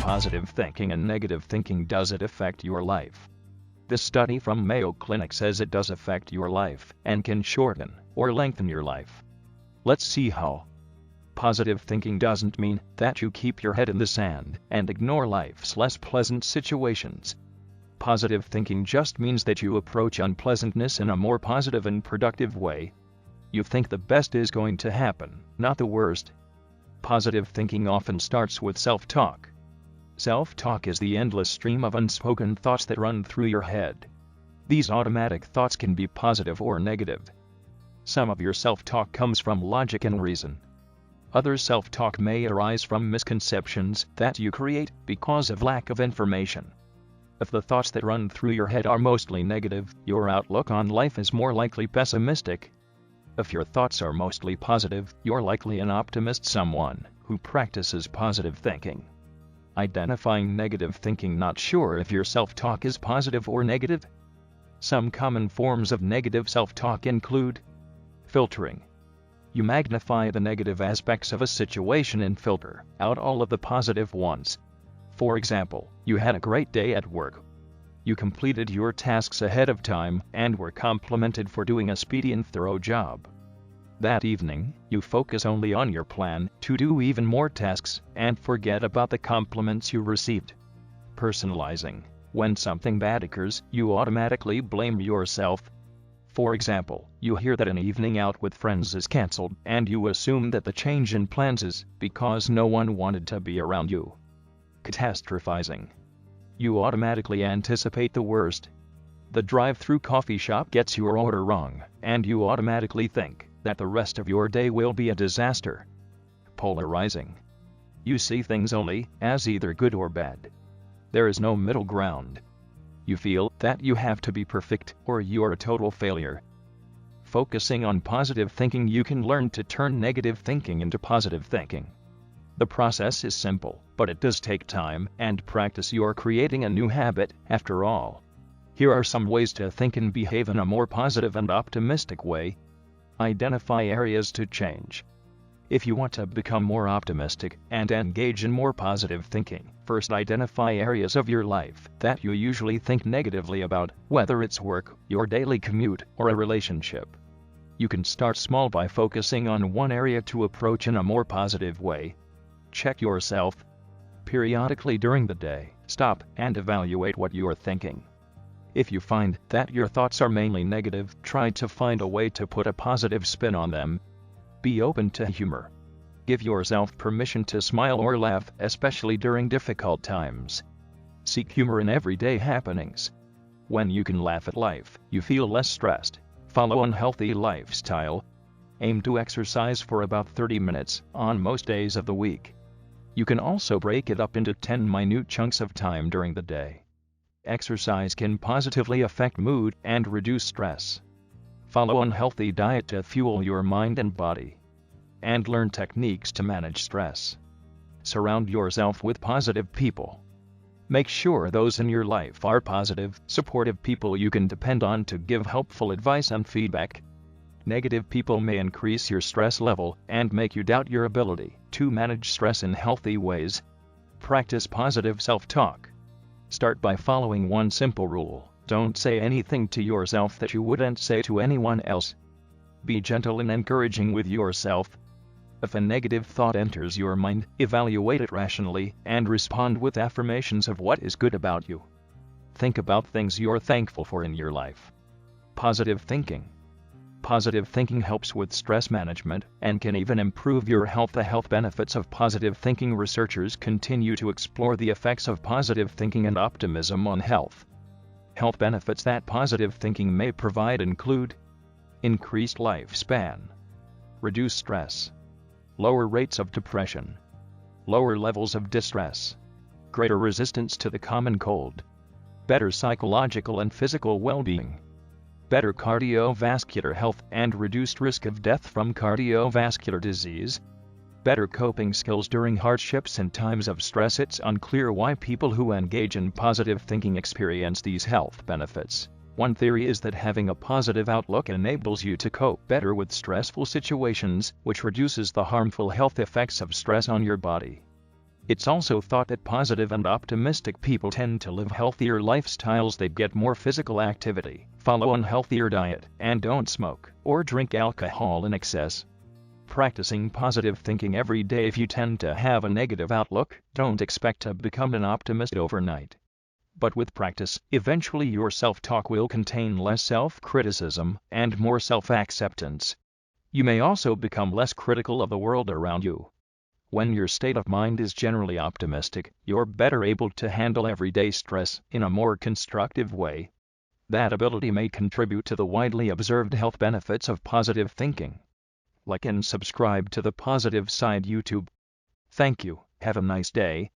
positive thinking and negative thinking. Does it affect your life? This study from Mayo Clinic says it does affect your life and can shorten or lengthen your life. Let's see how. Positive thinking doesn't mean that you keep your head in the sand and ignore life's less pleasant situations. Positive thinking just means that you approach unpleasantness in a more positive and productive way. You think the best is going to happen, not the worst. Positive thinking often starts with self-talk. Self-talk is the endless stream of unspoken thoughts that run through your head. These automatic thoughts can be positive or negative. Some of your self-talk comes from logic and reason. Other self-talk may arise from misconceptions that you create because of lack of information. If the thoughts that run through your head are mostly negative, your outlook on life is more likely pessimistic. If your thoughts are mostly positive, you're likely an optimist, someone who practices positive thinking. Identifying negative thinking. Not sure if your self-talk is positive or negative? Some common forms of negative self-talk include filtering. You magnify the negative aspects of a situation and filter out all of the positive ones. For example, you had a great day at work. You completed your tasks ahead of time and were complimented for doing a speedy and thorough job. That evening, you focus only on your plan to do even more tasks and forget about the compliments you received. Personalizing. When something bad occurs, you automatically blame yourself. For example, you hear that an evening out with friends is canceled and you assume that the change in plans is because no one wanted to be around you. Catastrophizing. You automatically anticipate the worst. The drive-through coffee shop gets your order wrong, and you automatically think that the rest of your day will be a disaster. Polarizing. You see things only as either good or bad. There is no middle ground. You feel that you have to be perfect or you're a total failure. Focusing on positive thinking. You can learn to turn negative thinking into positive thinking. The process is simple, but it does take time and practice. You're creating a new habit, after all. Here are some ways to think and behave in a more positive and optimistic way. Identify areas to change. If you want to become more optimistic and engage in more positive thinking, first identify areas of your life that you usually think negatively about, whether it's work, your daily commute, or a relationship. You can start small by focusing on one area to approach in a more positive way. Check yourself. Periodically during the day, stop and evaluate what you're thinking. If you find that your thoughts are mainly negative, try to find a way to put a positive spin on them. Be open to humor. Give yourself permission to smile or laugh, especially during difficult times. Seek humor in everyday happenings. When you can laugh at life, you feel less stressed. Follow a healthy lifestyle. Aim to exercise for about 30 minutes on most days of the week. You can also break it up into 10 minute chunks of time during the day. Exercise can positively affect mood and reduce stress. Follow a healthy diet to fuel your mind and body. And learn techniques to manage stress. Surround yourself with positive people. Make sure those in your life are positive, supportive people you can depend on to give helpful advice and feedback. Negative people may increase your stress level and make you doubt your ability to manage stress in healthy ways. Practice positive self-talk. Start by following one simple rule: don't say anything to yourself that you wouldn't say to anyone else. Be gentle and encouraging with yourself. If a negative thought enters your mind, evaluate it rationally and respond with affirmations of what is good about you. Think about things you're thankful for in your life. Positive thinking. Positive thinking helps with stress management and can even improve your health. The health benefits of positive thinking. Researchers continue to explore the effects of positive thinking and optimism on health. Health benefits that positive thinking may provide include increased lifespan, reduced stress, lower rates of depression, lower levels of distress, greater resistance to the common cold, better psychological and physical well-being, better cardiovascular health and reduced risk of death from cardiovascular disease, better coping skills during hardships and times of stress. It's unclear why people who engage in positive thinking experience these health benefits. One theory is that having a positive outlook enables you to cope better with stressful situations, which reduces the harmful health effects of stress on your body. It's also thought that positive and optimistic people tend to live healthier lifestyles. They get more physical activity, follow a healthier diet, and don't smoke or drink alcohol in excess. Practicing positive thinking every day. If you tend to have a negative outlook, don't expect to become an optimist overnight. But with practice, eventually your self-talk will contain less self-criticism and more self-acceptance. You may also become less critical of the world around you. When your state of mind is generally optimistic, you're better able to handle everyday stress in a more constructive way. That ability may contribute to the widely observed health benefits of positive thinking. Like and subscribe to the Positive Side YouTube. Thank you. Have a nice day.